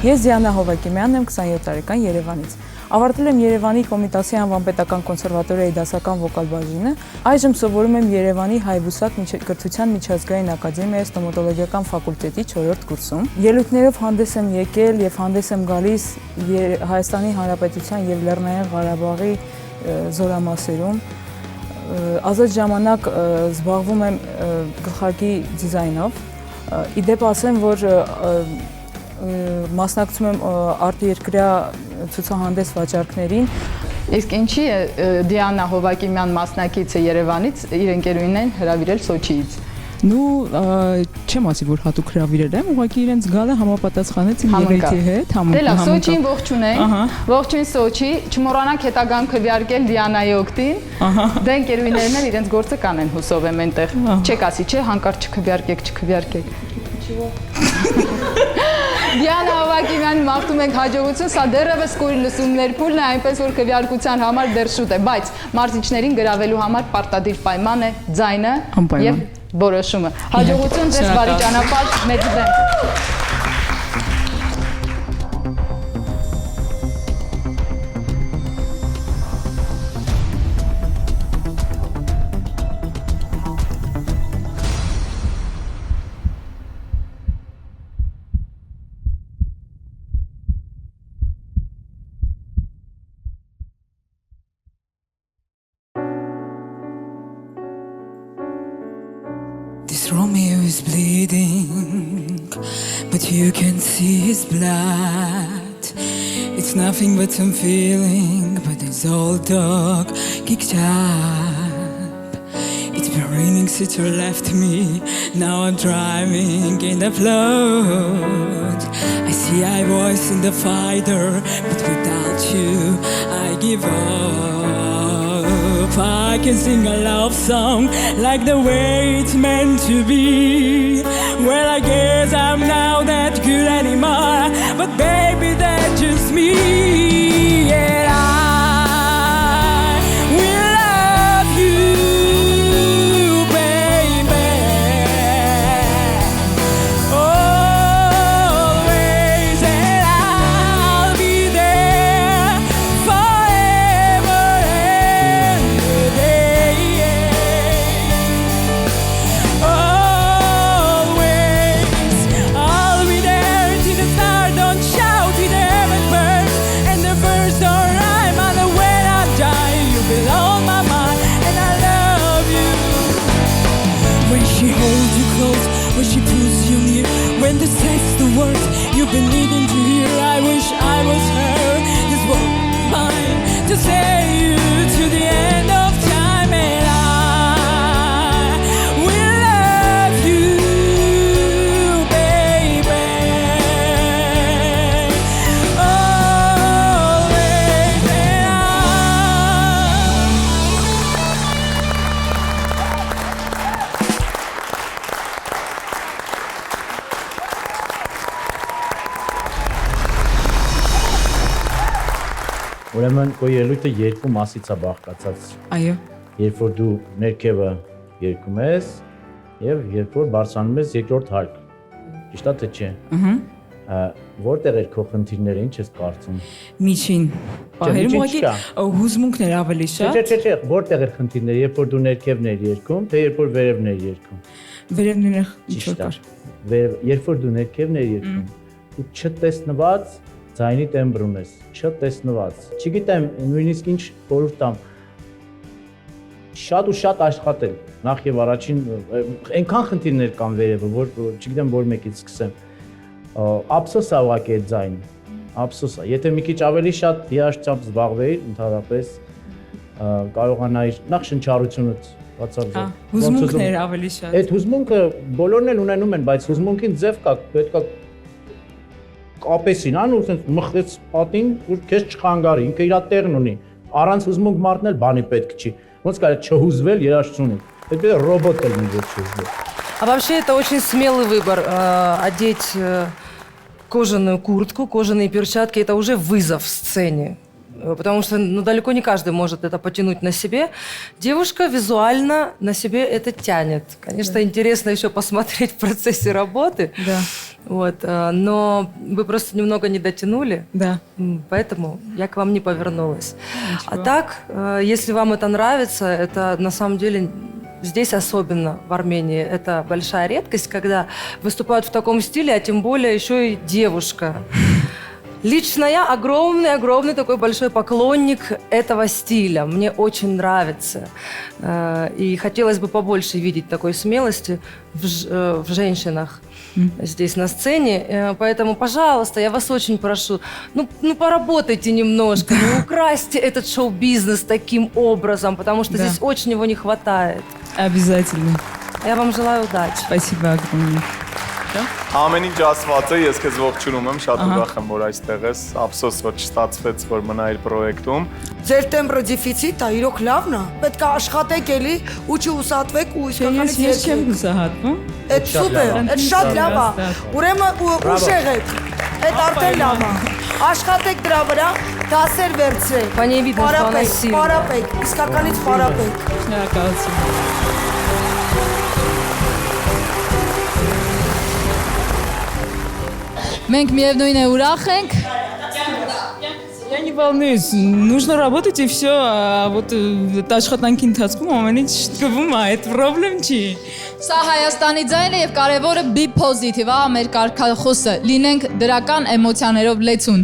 Ես Դիանա Հովակիմյանն եմ, 27 տարեկան, Երևանից։ Ավարտել եմ Երևանի Կոմիտասի անվան պետական կոնսերվատորիայի դասական վոկալ բաժինը։ Այժմ սովորում եմ Երևանի Հայ-Վուսակ կրթության միջազգային ակադեմիայի ստոմատոլոգիական ֆակուլտետի 4-րդ կուրսում։ Ելույթներով հանդես եմ եկել եւ հանդես եմ գալիս Հայաստանի Հանրապետության եւ Լեռնային Ղարաբաղի զորամասերում։ Ազատ ժամանակ զբաղվում եմ գլխարկի դիզայնով։ Իդեպ ասեմ, որ մասնակցում եմ արտերկրյա ցուցահանդես վաճառքներին։ Իսկ ինչի է Դիանա Հովակիմյան մասնակիցը Երևանից իր ընկերուհին են հրավիրել Սոչիից։ Ну, չեմ ասի, որ հատուկ հրավիրել եմ, ուղղակի իրենց գալը համապատասխանեց իմ ելույթի հետ, Դե լավ, Սոչին ողջունենք։ Ողջույն Սոչի, չմոռանաք հետագան քվեարկել Դիանայի օգտին։ Դե ընկերուհիներն էլ իրենց գործը կանեն, հուսով եմ այնտեղ։ Չեք ասի, չէ, հանկարծ չքվեարկեք։ Դիանա Հովակիմյանի մաղթում ենք հաջողություն, սա դեռևս կույր լսումներ փուլն է, այնպես որ քվեարկության համար դեռ շուտ է, բայց մարզիչներին գրավելու համար պարտադիր պայման է ձայնը եւ որոշումը։ Հաջողություն ձեզ, բարի ճանապարհ, մեծ դեմ։ Romeo is bleeding, but you can see his blood. It's nothing but some feeling, but his old dog kicked up. It's been raining since you left me, now I'm driving in the flood. I see I was in the fighter, but without you I give up. I can sing a love song like the way it's meant to be. Well, I guess I'm not that good anymore, but baby, that's just me. And I will love you, baby, always, and I'll be there forever and a day. Always, I'll be there till the stars don't shout it ever burns, and the first door I'm on the when I die, you belong my mind, and I love you. When she holds you close, when she pulls you near, when they says the words you've been needing to hear, I wish I was her. This was mine to say you to the end of time, and I will love you, baby, always, and Ուրեմն քո ելույթը երկու մասից է բաղկացած։ Այո։ Երբ որ դու ներքևը երգում ես եւ երբ որ բարձրանում ես երկրորդ հարկ։ Ճիշտ է թե չէ։ Որտեղ էր քո խնդիրները, ինչ ես կարծում։ Միջին պահերում ուղղակի հուզմունքներ ավելի շատ։ Չէ, որտեղ էր խնդիրները, երբ որ դու ներքևն ես երգում, թե երբ որ վերևն ես երգում։ Վերևները ինչ որ կար։ Երբ որ դու ներքևն ես երգում, դու չտեսնված ձայնի տեմբր ունես, չտեսնված։ Չգիտեմ, նույնիսկ ինչ խորհուրդ տամ։ Շատ ու շատ աշխատել։ Նախ եւ առաջին այնքան խնդիրներ կան վերևը, որ չգիտեմ որ մեկից սկսեմ։ Ափսոս է ուղղակի այդ ձայնը։ Ափսոս է։ Եթե մի քիչ ավելի շատ երաժշտությամբ զբաղվեիր, ընդհանրապես կարողանայիր նախ շնչառությունդ բացարձակ։ Հուզմունքներ ավելի շատ։ Այդ հուզմունքը բոլորն էլ ունենում են, բայց հուզմունքին ձև կա, պետք է կապեսին, ան ու sense մխեց պատին, որ քեզ չխանգարի, ինքը իր տեղն ունի։ Առանց հուզմունք մարդն էլ բանի պետք չի։ Ոնց կարելի չհուզվել երաժշտությունից։ Պետք է ռոբոտ էլ մի ոչ հուզվել։ А вообще это очень смелый выбор одеть кожаную куртку, кожаные перчатки. Это уже вызов сцене. Потому что далеко не каждый может это потянуть на себе. Девушка визуально на себе это тянет. Конечно, интересно еще посмотреть в процессе работы. Да. Вот, но вы просто немного не дотянули, Да. поэтому я к вам не повернулась. А так, если вам это нравится, это на самом деле здесь особенно в Армении это большая редкость, когда выступают в таком стиле, а тем более еще и девушка. Лично я огромный такой большой поклонник этого стиля. Мне очень нравится. И хотелось бы побольше видеть такой смелости в женщинах здесь на сцене. Поэтому, пожалуйста, я вас очень прошу, ну поработайте немножко, не украсьте этот шоу-бизнес таким образом, потому что Да. здесь очень его не хватает. Обязательно. Я вам желаю удачи. Спасибо огромное. Ամեն ինչ ասված է, ես քեզ ողջունում եմ, շատ ուրախ եմ, որ այստեղ ես, ափսոս որ չստացվեց, որ մնայիր պրոյեկտում։ Ձեր տեմբրը դեֆիցիտ է, իրոք լավն է։ Պետք է աշխատեք էլի ու չուսատվեք ու իսկականից Ես չեմ հուսահատվում։ Այդ սուպեր, այդ շատ լավ է։ Ուրեմն ուժեղ եք։ Այդ արդեն լավ է։ Աշխատեք դրա վրա, դասեր վերցրեք։ По ней видно, что она сильная. Պարապեք, իսկականից պարապեք։ Շնորհակալություն։ Մենք միևնույն է ուրախ ենք։ Я не волнуюсь, нужно работать и все, а вот աշխատանքի ընթացքում ամեն ինչ գվում է, այդ պրոբլեմ չի։ Սա Հայաստանի ձայնը եւ կարեւորը be positive, մեր կարգախոսը։ Լինենք դրական էմոցիաներով լեցուն։